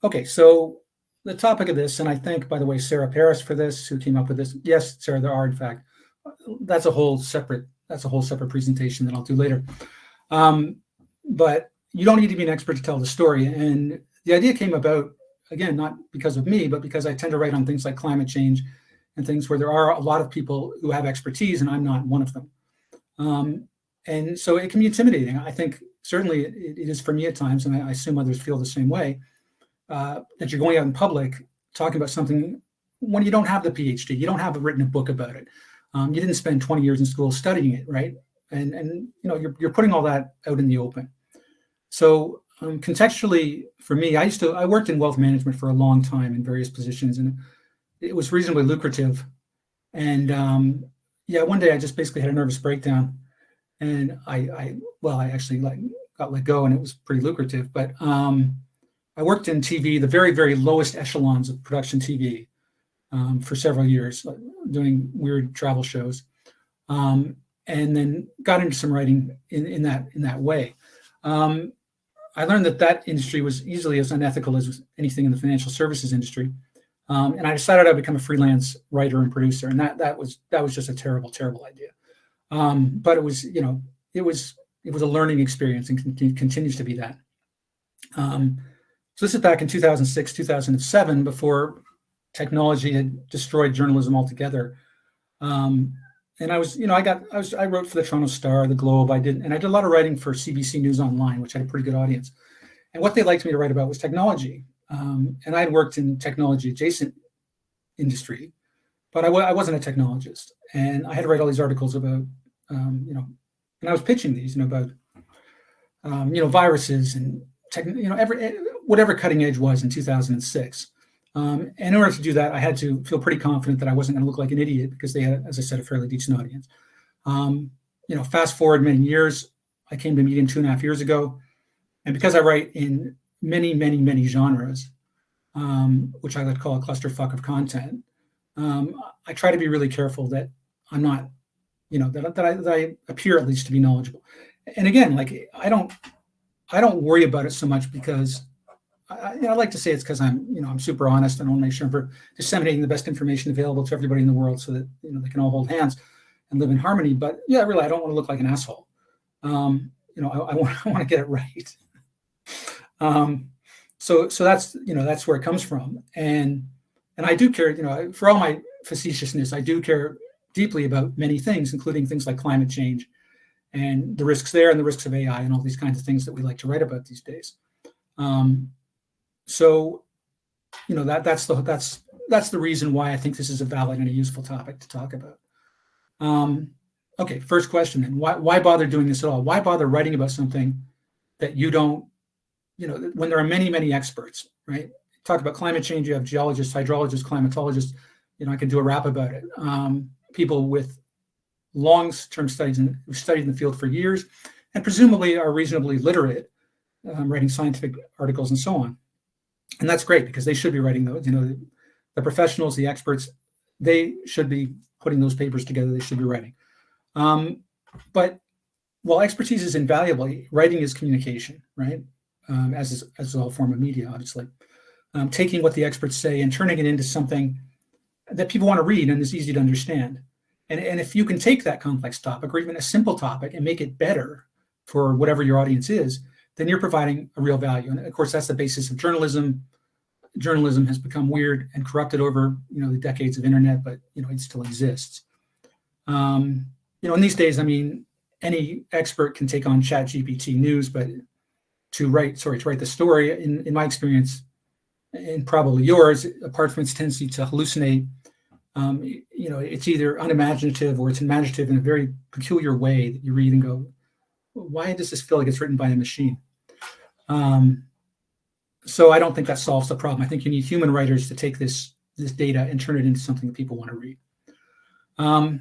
Okay, so the topic of this, and I thank, by the way, Sarah Paris for this, who came up with this. Yes, Sarah, there are, in fact, that's a whole separate presentation that I'll do later. But you don't need to be an expert to tell the story. And the idea came about, again, not because of me, but because I tend to write on things like climate change and things where there are a lot of people who have expertise, and I'm not one of them. And so it can be intimidating. I think certainly it is for me at times, and I assume others feel the same way, that you're going out in public talking about something when you don't have the PhD, you don't have written a book about it. You didn't spend 20 years in school studying it, right? And you know, you're putting all that out in the open. So contextually, for me, I worked in wealth management for a long time in various positions, and it was reasonably lucrative. And yeah, one day I just basically had a nervous breakdown, and I actually got let go, and it was pretty lucrative. But I worked in TV, the very, very lowest echelons of production TV, for several years, doing weird travel shows, and then got into some writing in that way. I learned that industry was easily as unethical as anything in the financial services industry, and I decided I'd become a freelance writer and producer, and that was just a terrible, terrible idea. But it was, you know, it was a learning experience, and continues to be that. So this is back in 2006, 2007, before technology had destroyed journalism altogether. And I wrote for the Toronto Star, the Globe. I did a lot of writing for CBC News Online, which had a pretty good audience. And what they liked me to write about was technology. And I had worked in technology adjacent industry, but I wasn't a technologist. And I had to write all these articles about, and I was pitching these, about, viruses and whatever cutting edge was in 2006. And in order to do that, I had to feel pretty confident that I wasn't going to look like an idiot, because they had, as I said, a fairly decent audience. Fast forward many years, I came to Medium 2.5 years ago. And because I write in many, many, many genres, which I like to call a clusterfuck of content, I try to be really careful that I'm not, that I appear at least to be knowledgeable. And again, I don't worry about it so much, because I like to say it's because I'm super honest, and I want to make sure I'm disseminating the best information available to everybody in the world, so that they can all hold hands and live in harmony. But yeah, really, I don't want to look like an asshole. I want to get it right. So that's where it comes from, and I do care. For all my facetiousness, I do care deeply about many things, including things like climate change and the risks there, and the risks of AI, and all these kinds of things that we like to write about these days. So, that's the reason why I think this is a valid and a useful topic to talk about. Okay, first question then. Why bother doing this at all? Why bother writing about something that you don't, when there are many, many experts, right? Talk about climate change, you have geologists, hydrologists, climatologists. I can do a rap about it. People with long-term studies who've studied in the field for years, and presumably are reasonably literate, writing scientific articles and so on. And that's great, because they should be writing those. The professionals, the experts, they should be putting those papers together. They should be writing. But while expertise is invaluable, writing is communication, right? As is all form of media, obviously. Taking what the experts say and turning it into something that people want to read and is easy to understand. And if you can take that complex topic, or even a simple topic, and make it better for whatever your audience is, then you're providing a real value. And of course, that's the basis of journalism. Journalism has become weird and corrupted over, the decades of internet, but, it still exists. In these days, any expert can take on ChatGPT News, but to write the story, in my experience, and probably yours, apart from its tendency to hallucinate, it's either unimaginative or it's imaginative in a very peculiar way that you read and go, why does this feel like it's written by a machine? So I don't think that solves the problem. I think you need human writers to take this data and turn it into something that people want to read. And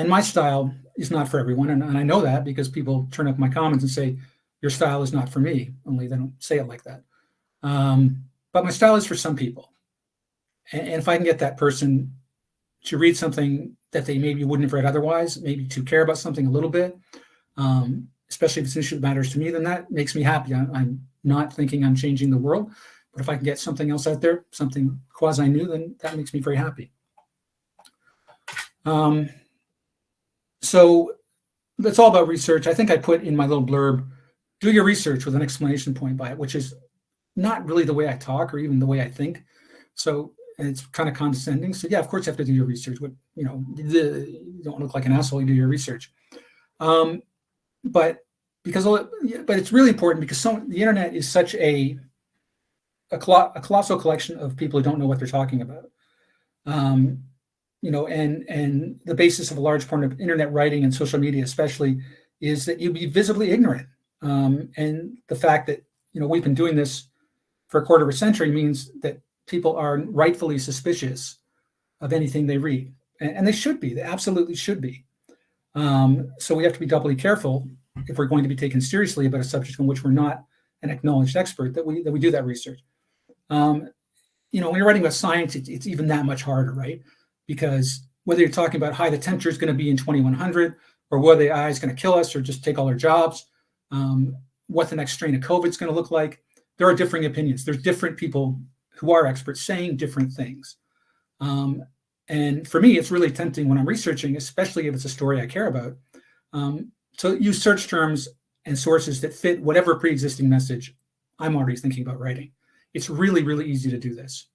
my style is not for everyone. And I know that, because people turn up my comments and say, your style is not for me, only they don't say it like that. But my style is for some people. And if I can get that person to read something that they maybe wouldn't have read otherwise, maybe to care about something a little bit, especially if it's an issue that matters to me, then that makes me happy. I'm not thinking I'm changing the world. But if I can get something else out there, something quasi-new, then that makes me very happy. So that's all about research. I think I put in my little blurb, do your research with an exclamation point by it, which is not really the way I talk or even the way I think. So, and it's kind of condescending. So yeah, of course you have to do your research. You don't look like an asshole, you do your research. But it's really important because the internet is such a colossal collection of people who don't know what they're talking about. And the basis of a large part of internet writing and social media especially is that you be visibly ignorant. And the fact that, we've been doing this for a quarter of a century means that people are rightfully suspicious of anything they read. And they should be, they absolutely should be. So we have to be doubly careful if we're going to be taken seriously about a subject on which we're not an acknowledged expert, that we do that research. When you're writing about science, it's even that much harder, right? Because whether you're talking about how the temperature is going to be in 2100, or whether the AI is going to kill us or just take all our jobs, what the next strain of COVID is going to look like, there are differing opinions. There's different people who are experts saying different things. And for me, it's really tempting when I'm researching, especially if it's a story I care about, to use search terms and sources that fit whatever pre-existing message I'm already thinking about writing. It's really, really easy to do this.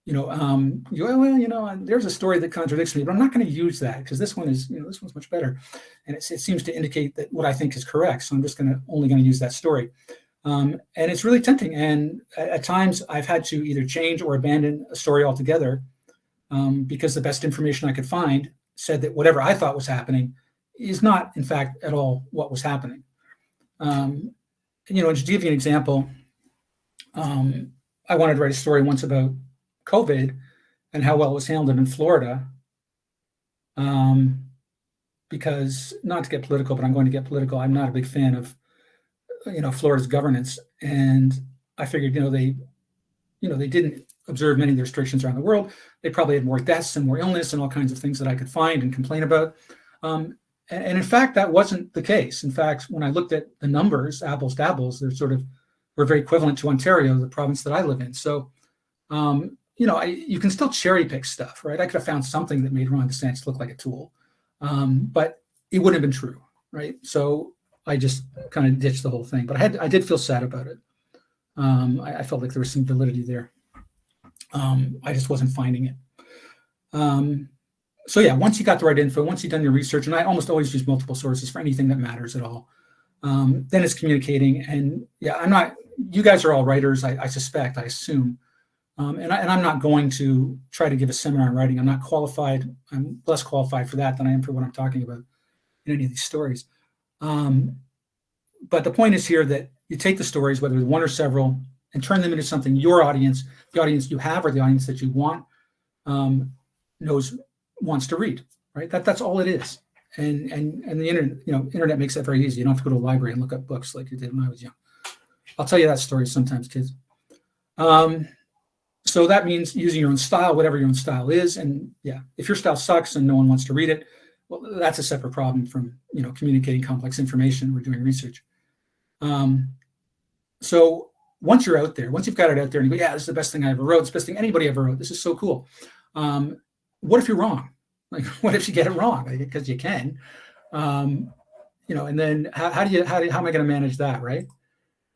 There's a story that contradicts me, but I'm not going to use that because this one's much better. And it seems to indicate that what I think is correct. So I'm just only going to use that story. And it's really tempting. And at times I've had to either change or abandon a story altogether because the best information I could find said that whatever I thought was happening is not, in fact, at all what was happening. And to give you an example, I wanted to write a story once about COVID and how well it was handled in Florida. Because, not to get political, but I'm going to get political, I'm not a big fan of Florida's governance, and I figured, they didn't observe many of the restrictions around the world. They probably had more deaths and more illness and all kinds of things that I could find and complain about. And in fact, that wasn't the case. In fact, when I looked at the numbers, apples to apples, we're very equivalent to Ontario, the province that I live in. So, you can still cherry pick stuff, right? I could have found something that made Ron DeSantis look like a tool, but it wouldn't have been true, right? So I just kind of ditched the whole thing, but I did feel sad about it. I felt like there was some validity there. I just wasn't finding it. So yeah, once you got the right info, once you've done your research, and I almost always use multiple sources for anything that matters at all, then it's communicating. And yeah, you guys are all writers, I suspect, I assume. And I'm not going to try to give a seminar on writing. I'm not qualified. I'm less qualified for that than I am for what I'm talking about in any of these stories. But the point is here that you take the stories, whether one or several, and turn them into something your audience, the audience you have or the audience that you want, wants to read, right? That's all it is. And the internet makes that very easy. You don't have to go to a library and look up books like you did when I was young. I'll tell you that story sometimes, kids. So that means using your own style, whatever your own style is. And yeah, if your style sucks and no one wants to read it, well, that's a separate problem from, communicating complex information or doing research. So once you're out there, once you've got it out there and you go, yeah, this is the best thing I ever wrote. It's the best thing anybody ever wrote. This is so cool. What if you're wrong? Like, what if you get it wrong? Because you can, and then how am I going to manage that? Right.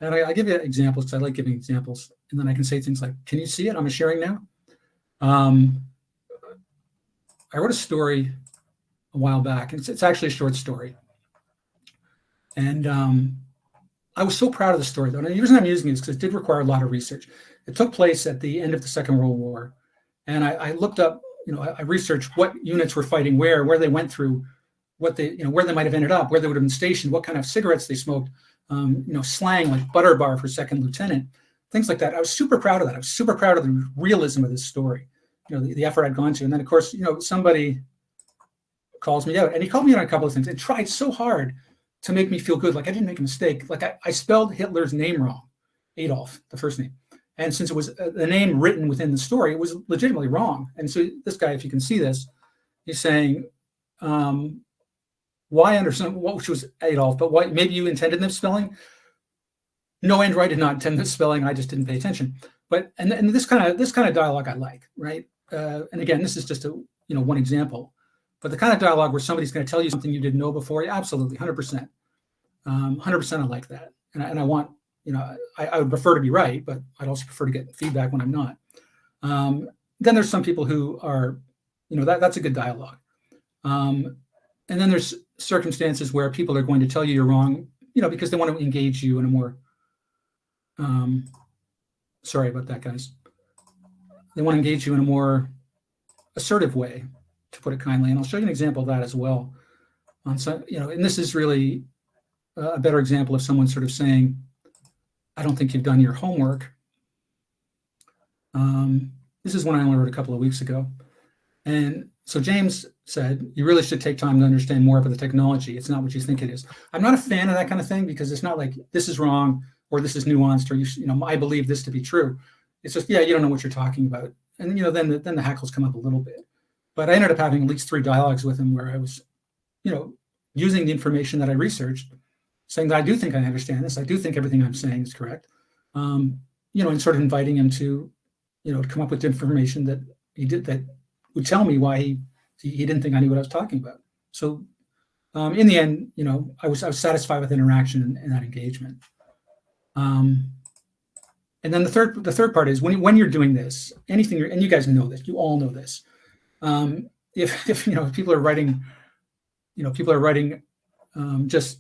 And I give you examples because I like giving examples. And then I can say things like, can you see it? I'm sharing now. I wrote a story a while back. It's actually a short story. And I was so proud of the story, though. And the reason I'm using it is because it did require a lot of research. It took place at the end of the Second World War. And I looked up, I researched what units were fighting where they went through, where they might have ended up, where they would have been stationed, what kind of cigarettes they smoked, slang like butter bar for second lieutenant, things like that. I was super proud of that. I was super proud of the realism of this story, the effort I'd gone to. And then, of course, somebody calls me out, and he called me out on a couple of things and tried so hard to make me feel good. Like I didn't make a mistake. Like I spelled Hitler's name wrong, Adolf, the first name. And since it was the name written within the story, it was legitimately wrong. And so this guy, if you can see this, he's saying, why under some, which was Adolf, but why, maybe you intended them spelling. No, Andrew, I did not intend the spelling. I just didn't pay attention. But and this kind of dialogue I like, right? And again, this is just a one example, but the kind of dialogue where somebody's going to tell you something you didn't know before, yeah, absolutely, 100%, 100%. I like that, and I want I would prefer to be right, but I'd also prefer to get feedback when I'm not. Then there's some people who are, that's a good dialogue. And then there's circumstances where people are going to tell you you're wrong, because they want to engage you in a more, sorry about that, guys. They want to engage you in a more assertive way, to put it kindly. And I'll show you an example of that as well. So, and this is really a better example of someone sort of saying, I don't think you've done your homework. This is one I only wrote a couple of weeks ago. And so James said, you really should take time to understand more about the technology. It's not what you think it is. I'm not a fan of that kind of thing, because it's not like this is wrong or this is nuanced or I believe this to be true. It's just, you don't know what you're talking about. And, then the hackles come up a little bit. But I ended up having at least 3 dialogues with him where I was, using the information that I researched, saying that I do think I understand this. I do think everything I'm saying is correct. And sort of inviting him to, come up with information that he did that would tell me why he didn't think I knew what I was talking about. So in the end, I was satisfied with interaction and that engagement. And then the third part is when you're doing this, anything, and you guys know this, you all know this. If people are writing, just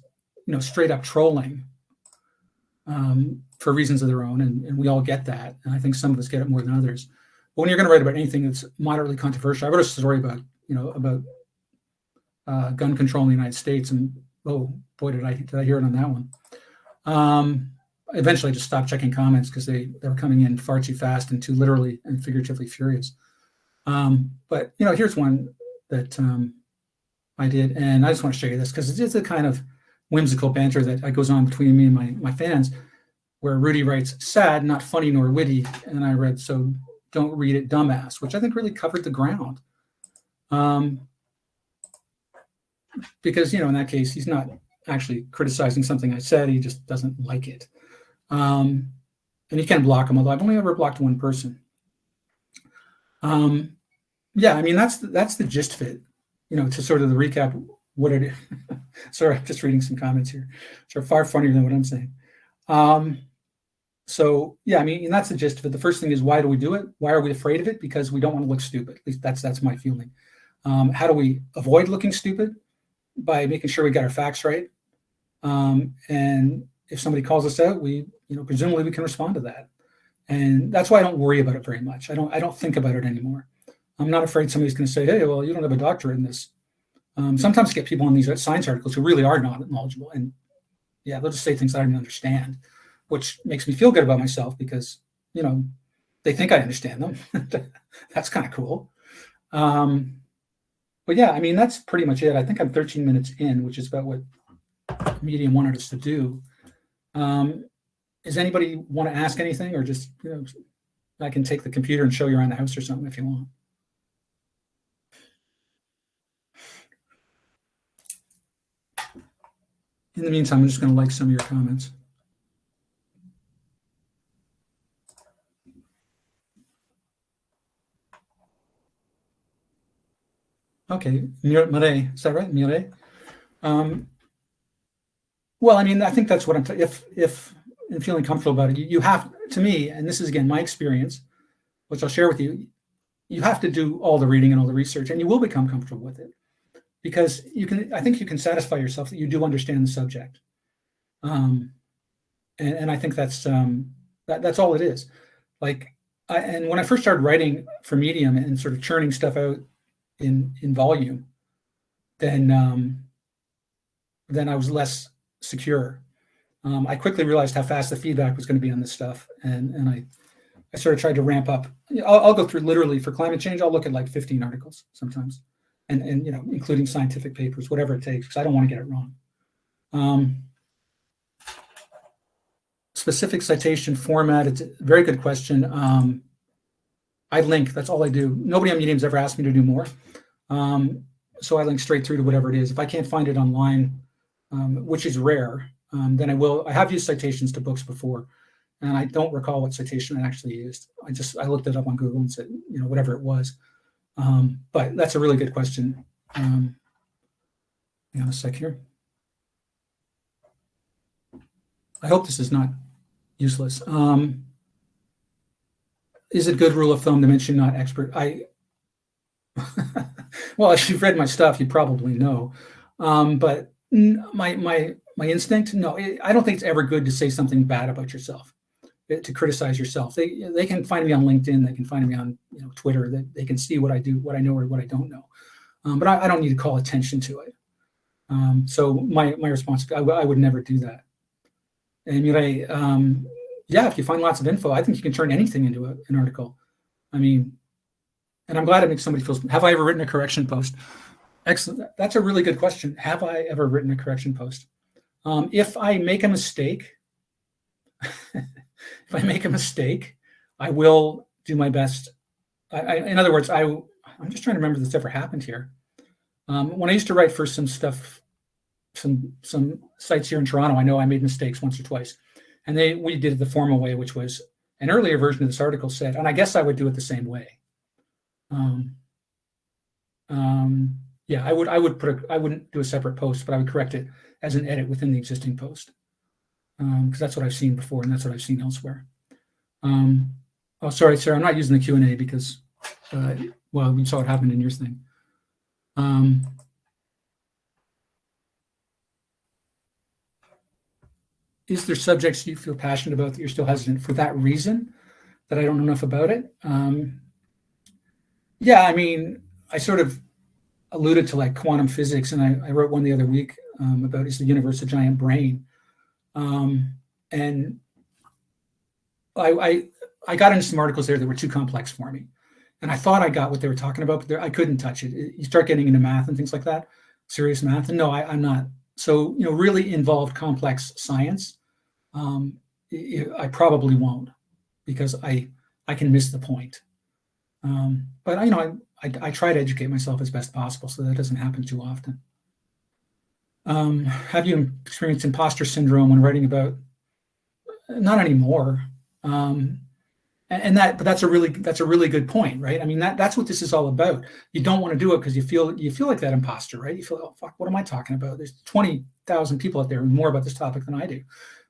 straight up trolling for reasons of their own, and we all get that, and I think some of us get it more than others. But when you're going to write about anything that's moderately controversial, I wrote a story about gun control in the United States, and oh boy, did I hear it on that one. Eventually, I just stopped checking comments because they were coming in far too fast and too literally and figuratively furious. But here's one that I did, and I just want to show you this because it's a kind of whimsical banter that goes on between me and my fans, where Rudy writes, "Sad, not funny nor witty," and I read, "So don't read it, dumbass," which I think really covered the ground. Because in that case, he's not actually criticizing something I said; he just doesn't like it. And you can block him, although I've only ever blocked one person. Yeah, I mean that's the gist of it. To sort of the recap what it is. Sorry, I'm just reading some comments here. Which are far funnier than what I'm saying. So yeah, I mean that's the gist of it. The first thing is, why do we do it? Why are we afraid of it? Because we don't want to look stupid. At least that's my feeling. How do we avoid looking stupid? By making sure we got our facts right. And if somebody calls us out, we presumably we can respond to that. And that's why I don't worry about it very much. I don't think about it anymore. I'm not afraid somebody's going to say, "Hey, well, you don't have a doctorate in this." Sometimes I get people on these science articles who really are not knowledgeable, and yeah, they'll just say things I don't even understand, which makes me feel good about myself because they think I understand them. That's kind of cool. But yeah, I mean that's pretty much it. I think I'm 13 minutes in, which is about what Medium wanted us to do. Does anybody want to ask anything, or just I can take the computer and show you around the house or something if you want. In the meantime, I'm just going to like some of your comments. Okay, Mireille, is that right, Mireille? Well, I mean, I think that's what I'm. If I'm feeling comfortable about it, you have to me, and this is again my experience, which I'll share with you. You have to do all the reading and all the research, and you will become comfortable with it. Because I think you can satisfy yourself that you do understand the subject, and I think that's all it is. And when I first started writing for Medium and sort of churning stuff out in volume, then I was less secure. I quickly realized how fast the feedback was going to be on this stuff, and I sort of tried to ramp up. I'll go through literally for climate change. I'll look at like 15 articles sometimes. And including scientific papers, whatever it takes, because I don't want to get it wrong. Specific citation format, it's a very good question. I link, that's all I do. Nobody on Medium's ever asked me to do more. So I link straight through to whatever it is. If I can't find it online, which is rare, then I have used citations to books before, and I don't recall what citation I actually used. I looked it up on Google and said, whatever it was. But that's a really good question. Hang on a sec here. I hope this is not useless. Is it good rule of thumb to mention not expert? Well, if you've read my stuff, you probably know. But my instinct, no, I don't think it's ever good to say something bad about yourself, to criticize yourself. They can find me on LinkedIn. They can find me on Twitter. They can see what I do, what I know, or what I don't know. But I don't need to call attention to it. So my response, I would never do that. And yeah, if you find lots of info, I think you can turn anything into an article. I mean, and I'm glad it makes somebody feel. Have I ever written a correction post? Excellent. That's a really good question. Have I ever written a correction post? If I make a mistake, I will do my best. In other words, I'm just trying to remember if this ever happened here. When I used to write for some stuff, some sites here in Toronto, I know I made mistakes once or twice, and we did it the formal way, which was an earlier version of this article said, and I guess I would do it the same way. Yeah, I wouldn't do a separate post, but I would correct it as an edit within the existing post, because that's what I've seen before, and that's what I've seen elsewhere. Oh, sorry, Sarah, I'm not using the Q&A because, well, we saw what happened in your thing. Is there subjects you feel passionate about that you're still hesitant for that reason, that I don't know enough about it? Yeah, I mean, I sort of alluded to like quantum physics, and I wrote one the other week about is the universe a giant brain? And I got into some articles there that were too complex for me. And I thought I got what they were talking about, but I couldn't touch it. You start getting into math and things like that, serious math. And no, I'm not. So, really involved complex science, I probably won't, because I can miss the point. But I try to educate myself as best possible so that doesn't happen too often. Have you experienced imposter syndrome when writing about? Not anymore. But that's a really good point, right? I mean, that's what this is all about. You don't want to do it because you feel like that imposter, right? You feel, oh fuck, what am I talking about? There's 20,000 people out there who know more about this topic than I do.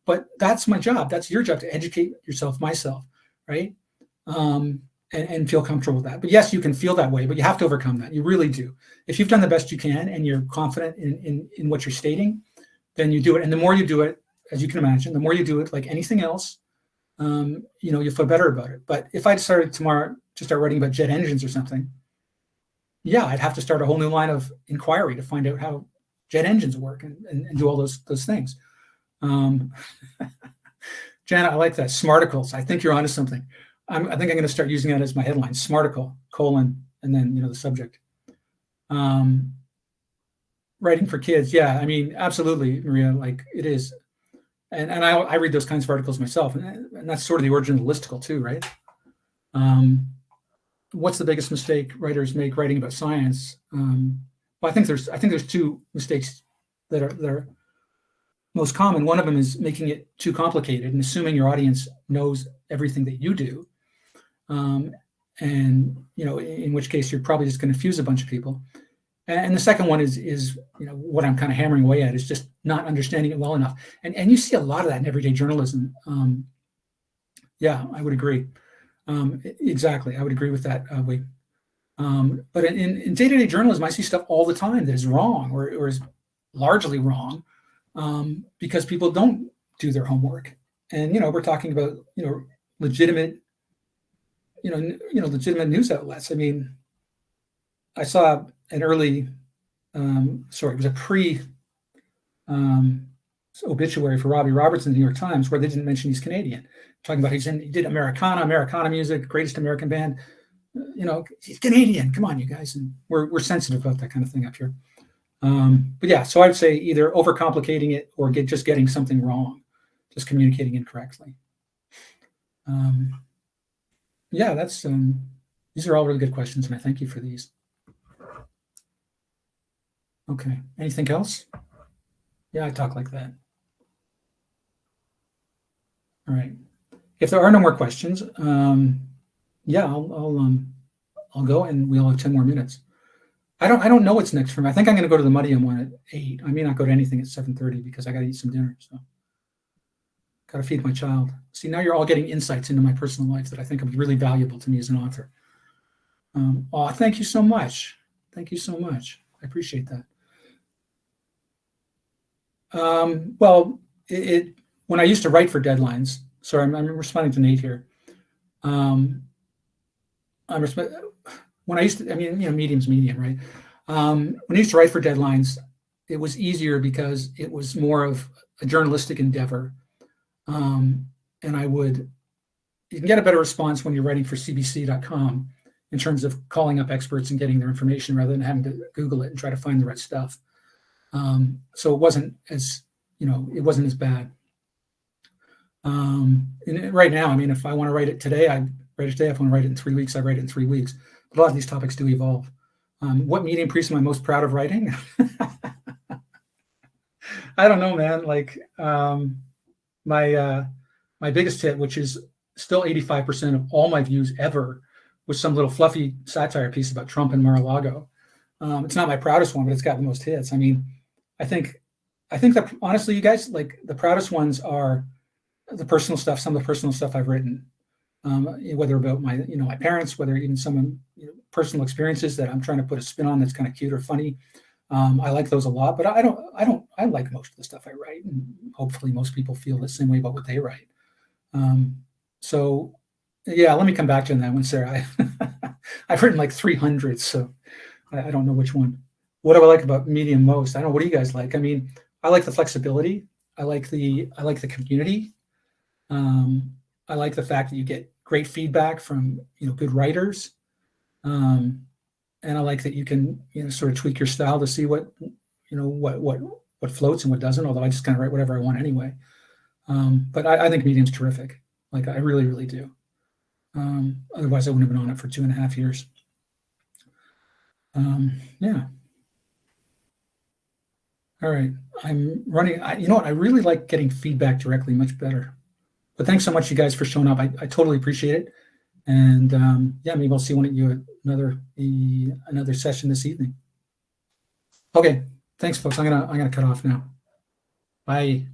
But that's my job. That's your job, to educate yourself, myself, right? And feel comfortable with that. But yes, you can feel that way, but you have to overcome that. You really do. If you've done the best you can and you're confident in what you're stating, then you do it. And the more you do it, as you can imagine, the more you do it, like anything else, you'll feel better about it. But if I decided tomorrow to start writing about jet engines or something, yeah, I'd have to start a whole new line of inquiry to find out how jet engines work and do all those things. Jana, I like that. Smarticles. I think you're onto something. I think I'm going to start using that as my headline: Smarticle, and then the subject. Writing for kids. Yeah, I mean, absolutely, Maria. Like it is. And I read those kinds of articles myself, and that's sort of the origin of the listicle too, right? What's the biggest mistake writers make writing about science? Well, I think there's two mistakes that are most common. One of them is making it too complicated and assuming your audience knows everything that you do, and in which case you're probably just going to confuse a bunch of people. And the second one is what I'm kind of hammering away at is just not understanding it well enough. And you see a lot of that in everyday journalism. Yeah, I would agree. Exactly, I would agree with that. But in day-to-day journalism, I see stuff all the time that is wrong or is largely wrong because people don't do their homework. And we're talking about legitimate legitimate news outlets. I mean, I saw an early, it was a obituary for Robbie Roberts in the New York Times where they didn't mention he's Canadian, talking about he did Americana music, greatest American band. He's Canadian. Come on, you guys. And we're sensitive about that kind of thing up here. But yeah, so I'd say either overcomplicating it or just getting something wrong, just communicating incorrectly. Yeah, these are all really good questions, and I thank you for these. Okay, anything else? Yeah, I talk like that. All right. If there are no more questions, yeah, I'll go, and we'll have 10 more minutes. I don't know what's next for me. I think I'm going to go to the Mudium one at 8. I may not go to anything at 7:30 because I got to eat some dinner. So, got to feed my child. See, now you're all getting insights into my personal life that I think are really valuable to me as an author. Oh, thank you so much. Thank you so much. I appreciate that. Well, when I used to write for deadlines. Sorry, I'm responding to Nate here. When I used to, medium's medium, right? When I used to write for deadlines, it was easier because it was more of a journalistic endeavor. And you can get a better response when you're writing for CBC.com in terms of calling up experts and getting their information rather than having to Google it and try to find the right stuff. So it wasn't as bad. And right now, if I want to write it today, I write it today. If I want to write it in 3 weeks, I write it in 3 weeks. But a lot of these topics do evolve. What medium piece am I most proud of writing? I don't know, man. Like my biggest hit, which is still 85% of all my views ever, was some little fluffy satire piece about Trump and Mar-a-Lago. It's not my proudest one, but it's got the most hits. I think that honestly, you guys, like, the proudest ones are the personal stuff, some of the personal stuff I've written, whether about my parents, whether even some personal experiences that I'm trying to put a spin on that's kind of cute or funny. I like those a lot, but I like most of the stuff I write, and hopefully most people feel the same way about what they write. So yeah, let me come back to that one, Sarah. I've written like 300, so I don't know which one. What do I like about medium most? I don't know. What do you guys like? I like the flexibility. I like the community. I like the fact that you get great feedback from good writers, and I like that you can sort of tweak your style to see what floats and what doesn't. Although I just kind of write whatever I want anyway. But I think medium's terrific. Like, I really, really do. Otherwise, I wouldn't have been on it for 2.5 years. Yeah. All right. I'm running. I really like getting feedback directly, much better. But thanks so much, you guys, for showing up. I totally appreciate it. And yeah, maybe I'll see one of you at another session this evening. Okay. Thanks, folks. I'm gonna cut off now. Bye.